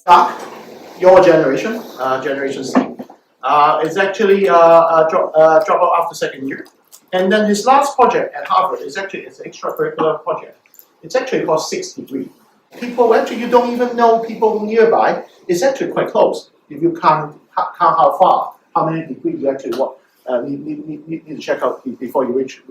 Mark, your generation, Generation Z, is actually drop out after second year. And then his last project at Harvard is actually an extracurricular project. It's actually called 6 Degrees. People actually, you don't even know people nearby. It's actually quite close. If you count how far, how many degrees you actually need to check out before you reach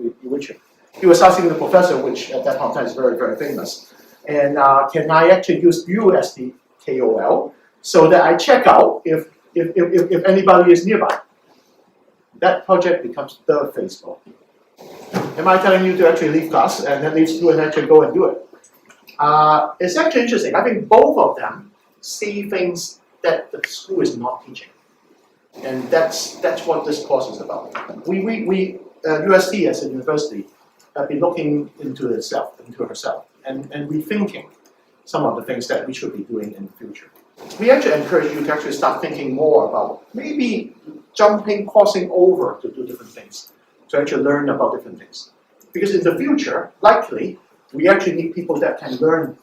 it. He was asking the professor, which at that time is very, very famous, and can I actually use you as the KOL so that I check out if anybody is nearby? That project becomes the Facebook. Am I telling you to actually leave class and then leave school and actually go and do it? It's actually interesting. I think both of them see things that the school is not teaching. And that's what this course is about. UST as a university have been looking into herself, and rethinking some of the things that we should be doing in the future. We actually encourage you to actually start thinking more about maybe crossing over to do different things, to actually learn about different things. Because in the future, likely, we actually need people that can learn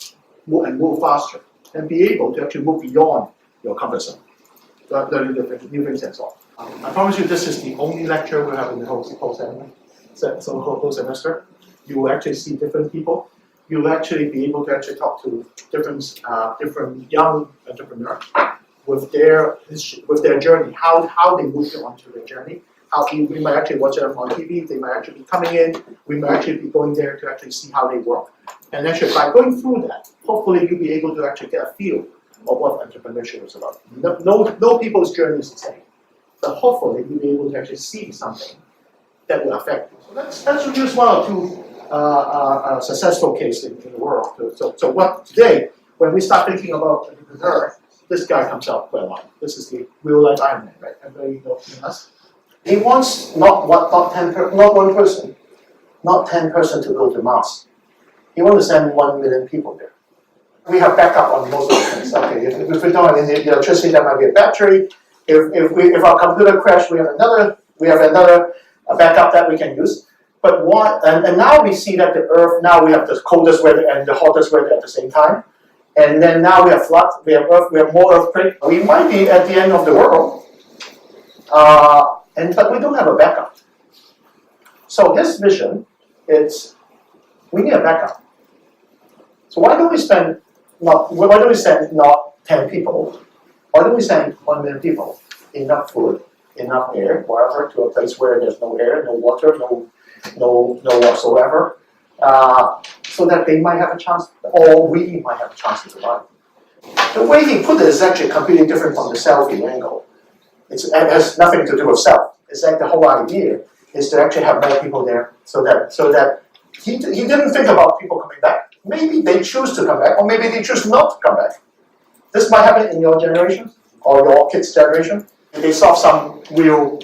and move faster, and be able to actually move beyond your comfort zone, learning different new things and so on. I promise you this is the only lecture we have in the whole semester. You will actually see different people. You will actually be able to actually talk to different young entrepreneurs with their journey, how they moved onto their journey. We might actually watch them on TV, they might actually be coming in, we might actually be going there to actually see how they work. And actually by going through that, hopefully you'll be able to actually get a feel of what entrepreneurship is about. No people's journey is the same, but hopefully you'll be able to actually see something that will affect you. So that's just one or two successful cases in the world. So what today, when we start thinking about entrepreneur, this guy comes out quite a lot. This is the real life Iron Man, right? Everybody knows us. He wants not one person, not 10 persons to go to Mars. He wants to send 1 million people there. We have backup on most of the things. Okay, if we don't have any electricity, there might be a battery. If our computer crashes, we have another backup that we can use. But and now we see that the Earth, now we have the coldest weather and the hottest weather at the same time. And then now we have floods, we have more earthquakes. We might be at the end of the world. But we don't have a backup. So his vision is we need a backup. So why don't we send not 10 people? Why don't we send 1 million people? Enough food, enough air, wherever, to a place where there's no air, no water, no whatsoever, so that they might have a chance, or we might have a chance to survive. The way he put it is actually completely different from the selfie angle. It has nothing to do with self. It's like the whole idea is to actually have more people there, so that he didn't think about people coming back. Maybe they choose to come back, or maybe they choose not to come back. This might happen in your generation or your kids' generation. They solve some real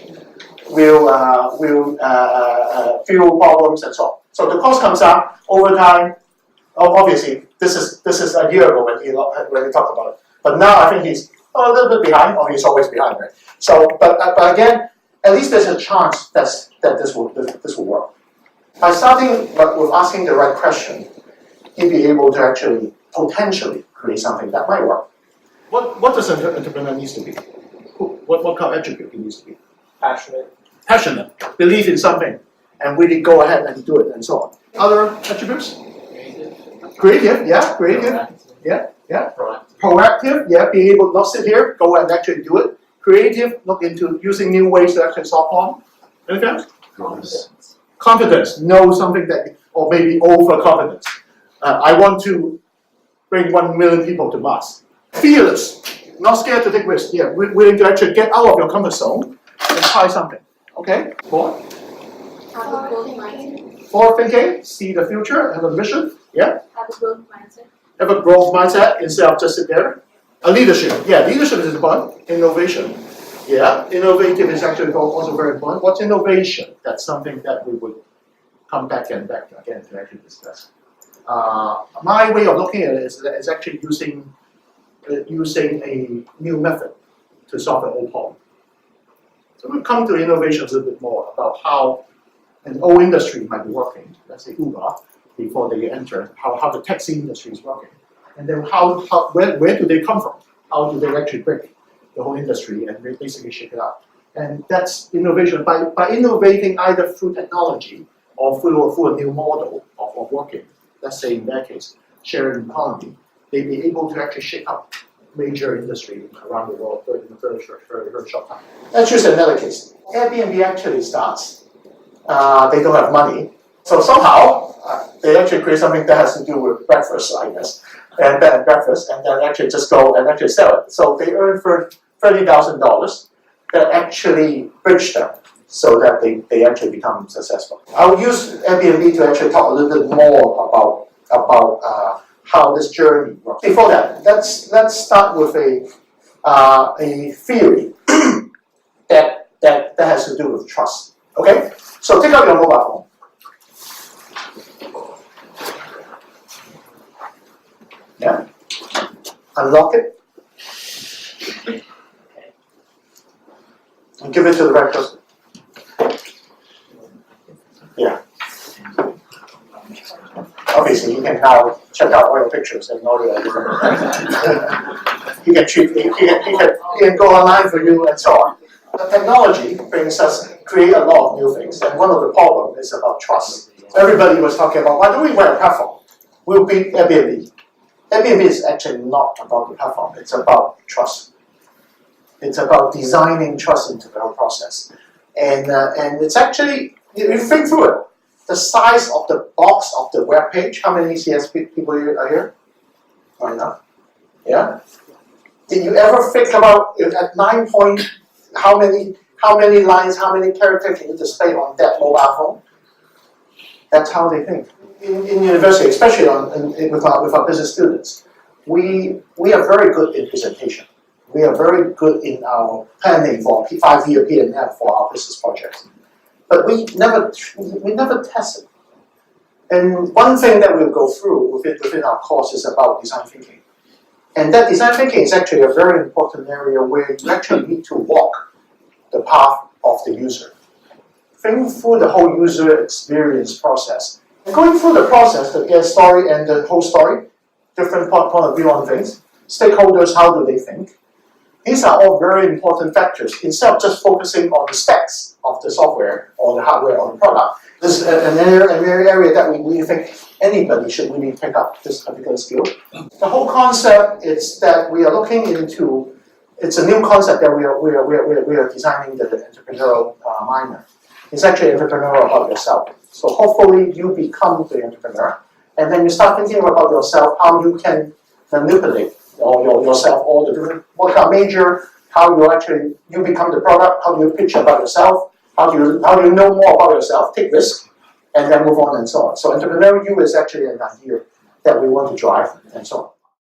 fuel problems and so on. So the cost comes up over time. Obviously, this is a year ago when he talked about it. But now I think he's a little bit behind, or he's always behind, right? So, but again, at least there's a chance that this will work. By starting with asking the right question, he'll be able to actually potentially create something that might work. What does an entrepreneur needs to be? What kind of attribute he needs to be? Passionate, believe in something, and really go ahead and do it, and so on. Other attributes? Creative, yeah, creative, yeah. Proactive, yeah, being able to not sit here, go and actually do it. Creative, look into using new ways to actually solve problems. Anything else? Confidence, know something that, or maybe overconfidence. I want to bring 1 million people to Mars. Fearless, not scared to take risks. Yeah, willing to actually get out of your comfort zone and try something. Okay, more? Forward thinking, see the future, have a mission. Yeah. Have a growth mindset. Have a growth mindset instead of just sit there. A leadership. Yeah, leadership is important. Innovation. Yeah, innovative is actually also very important. What's innovation? That's something that we would come back again to actually discuss. My way of looking at it is actually using a new method to solve an old problem. So we'll come to innovations a little bit more about how an old industry might be working. Let's say Uber, before they enter, how the taxi industry is working, and then where do they come from? how do they actually break the whole industry and basically shake it up. And that's innovation. By innovating either through technology or through a new model of working, let's say in that case, sharing economy, they'd be able to actually shake up major industry around the world in a very short time. Let's use another case. Airbnb actually starts, they don't have money, so somehow they actually create something that has to do with breakfast, I guess, and bed and breakfast, and then actually just go and actually sell it. So they earn for $30,000 that actually bridge them so that they actually become successful. I'll use Airbnb to actually talk a little bit more about how this journey works. Before that, let's start with a theory that has to do with trust. Okay, so take out your mobile phone. Yeah, unlock it, and give it to the right person. Yeah. Obviously, you can now check out all your pictures and all your he can go online for you and so on. The technology create a lot of new things, and one of the problems is about trust. Everybody was talking about, why don't we write a platform? We'll beat Airbnb. Airbnb is actually not about the platform, it's about trust. It's about designing trust into the whole process. And it's actually, you think through it, the size of the box of the web page, how many CSP people are here? Right now? Yeah? Did you ever think about at 9 point, how many lines, how many characters can you display on that mobile phone? That's how they think. In university, especially with our business students, we are very good in presentation. We are very good in our planning for 5-year P&L for our business projects. But we never test it. And one thing that we'll go through within our course is about design thinking. And that design thinking is actually a very important area where you actually need to walk the path of the user. Think through the whole user experience process. And going through the process, the story and the whole story, different point of view on things, stakeholders, how do they think? These are all very important factors. Instead of just focusing on the specs of the software or the hardware or the product, this is an area that we think anybody should really pick up this particular skill. The whole concept is that we are looking into, it's a new concept that we are designing the entrepreneurial minor. It's actually entrepreneurial about yourself. So hopefully you become the entrepreneur, and then you start thinking about yourself, how you can manipulate yourself, all the different, what are major, how you become the product, how do you pitch about yourself, how do you know more about yourself, take risk, and then move on and so on. So entrepreneurial you is actually an idea that we want to drive and so on.